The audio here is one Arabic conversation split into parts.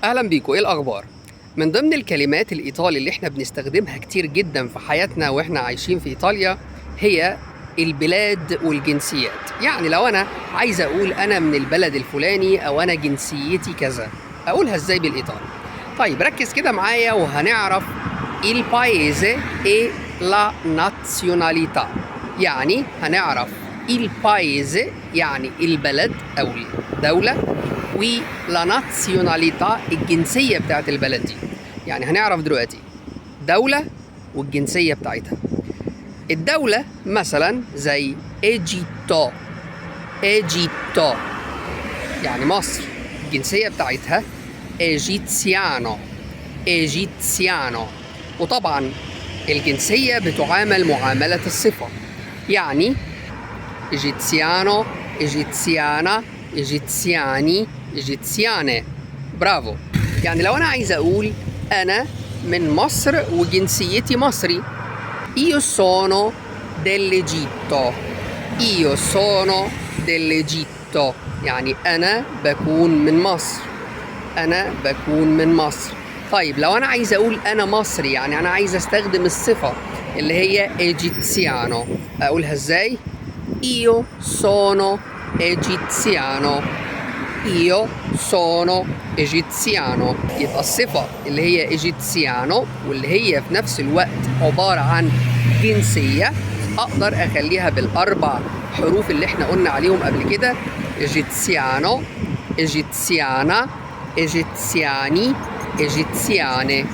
أهلا بيكم، إيه الأخبار؟ من ضمن الكلمات الإيطالي اللي إحنا بنستخدمها كتير جدا في حياتنا وإحنا عايشين في إيطاليا هي البلاد والجنسيات. يعني لو أنا عايز أقول أنا من البلد الفلاني أو أنا جنسيتي كذا، أقولها إزاي بالإيطالي؟ طيب ركز كده معايا وهنعرف il paese e la nazionalità. يعني هنعرف il paese يعني البلد أو الدولة، ولا نازيوناليتا الجنسية بتاعت البلد دي. يعني هنعرف دلوقتي دولة والجنسية بتاعتها. الدولة مثلا زي إيجيبتو، إيجيبتو يعني مصر، الجنسية بتاعتها إيجيتسيانو، إيجيتسيانو. وطبعا الجنسية بتعامل معاملة الصفة، يعني إيجيتسيانو، إيجيتسيانا، إيجيتسياني، إيجيتسياني. برافو. يعني لو أنا عايز أقول أنا من مصر وجنسيتي مصري، Io sono dell'Egitto، Io sono dell'Egitto يعني أنا بكون من مصر، أنا بكون من مصر. طيب لو أنا عايز أقول أنا مصري، يعني أنا عايز أستخدم الصفة اللي هي إيجيتسيانو، أقولها إزاي؟ Io sono egiziano، Io sono egiziano. يبقى الصفة اللي هي ايجيتسيانو واللي هي في نفس الوقت عبارة عن جنسية، أقدر أخليها بالأربع حروف اللي احنا قلنا عليهم قبل كده: ايجيتسيانو، ايجيتسيانا، ايجيتسياني، ايجيتسياني.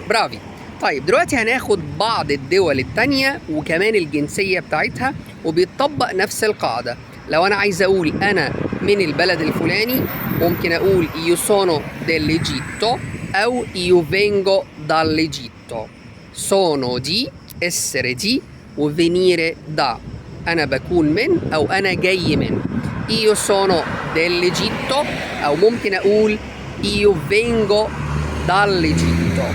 برافي. طيب دلوقتي هناخد بعض الدول التانية وكمان الجنسية بتاعتها، وبيتطبق نفس القاعدة. لو أنا عايز أقول أنا من البلد الفلاني، ممكن أقول io sono dell'Egitto أو io vengo dall'Egitto. sono دي essere دي وvenire da، أنا بكون من أو أنا جاي من. io sono dell'Egitto أو ممكن أقول io vengo dall'Egitto،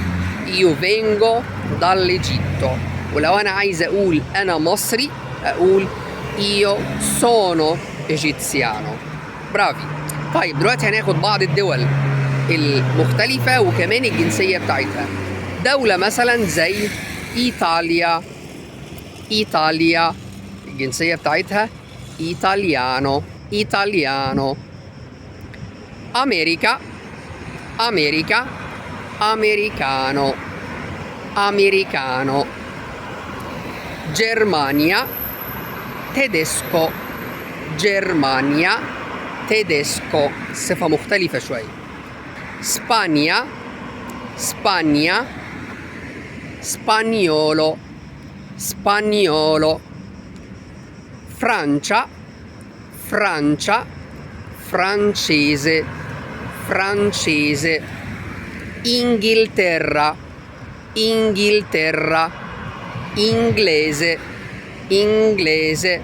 io vengo dall'Egitto. ولو أنا عايز أقول أنا مصري أقول io sono egiziano. برافي. طيب دلوقتي هناخد بعض الدول المختلفة وكمان الجنسية بتاعتها. دولة مثلا زي إيطاليا، إيطاليا الجنسية بتاعتها إيطاليانو، إيطاليانو. أمريكا، أمريكا، أمريكانو، أمريكانو. Germania، tedesco، Germania، tedesco صفة مختلفة شوية. Spagna، Spagna، spagnolo، spagnolo. Francia، Francia، francese، francese. Inghilterra، Inghilterra، inglese، inglese.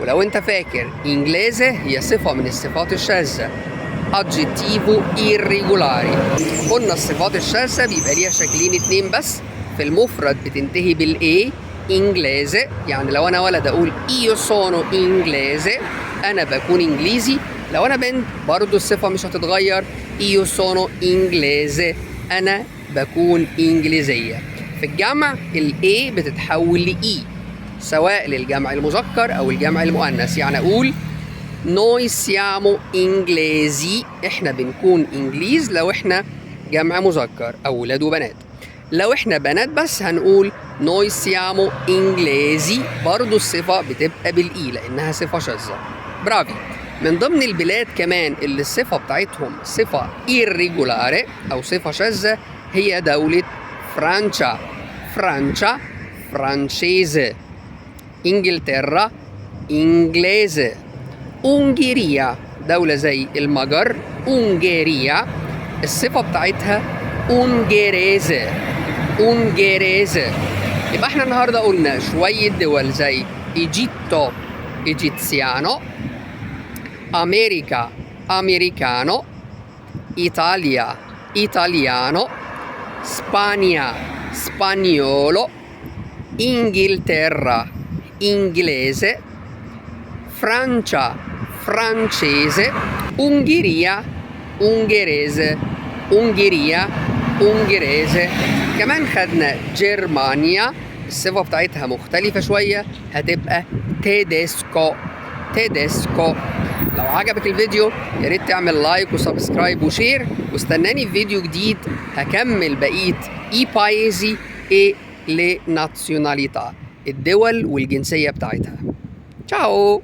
ولو انت فاكر انجليزي هي صفة من الصفات الشاذة، adjetivo irregolare. قلنا الصفات الشاذة بيبقى ليها شكلين اتنين بس، في المفرد بتنتهي بالاي انجليزي، يعني لو انا ولد اقول io sono inglese انا بكون انجليزي. لو انا بنت برضو الصفة مش هتتغير، io sono inglese انا بكون انجليزية. في الجمع الاي بتتحول لاي، سواء للجمع المذكر او الجمع المؤنث. يعني اقول noi siamo inglesi، احنا بنكون انجليز لو احنا جمع مذكر او ولاد وبنات. لو احنا بنات بس هنقول noi siamo inglesi، برضو الصفة بتبقى بالاي لانها صفة شاذة. برافي. من ضمن البلاد كمان اللي الصفة بتاعتهم صفة irregolare او صفة شاذة هي دولة فرنسا، فرنسا francese، انجلترا انجليزي. أونجيريا دولة زي المجر، أونجيريا الصفة بتاعتها أونجيريزي، أونجيريزي. يبقى احنا النهاردة قلنا شوية دول زي إيجيبتو، إيجيتسيانو، أمريكا، أمريكانو، إيطاليا، إيطاليانو، Spagna، spagnolo، Inghilterra، inglese، Francia، francese، Ungheria، ungherese. أونجريا، أونجريزي. كمان خدنا جرمانيا، الصفة بتاعتها مختلفة شوية، هتبقى تيدسكو، تيدسكو. لو عجبك الفيديو يا ريت تعمل لايك وسبسكرايب وشير، واستناني في فيديو جديد هكمل بقية اي بايزي اي لي نازيوناليتا، الدول والجنسية بتاعتها. تشاو.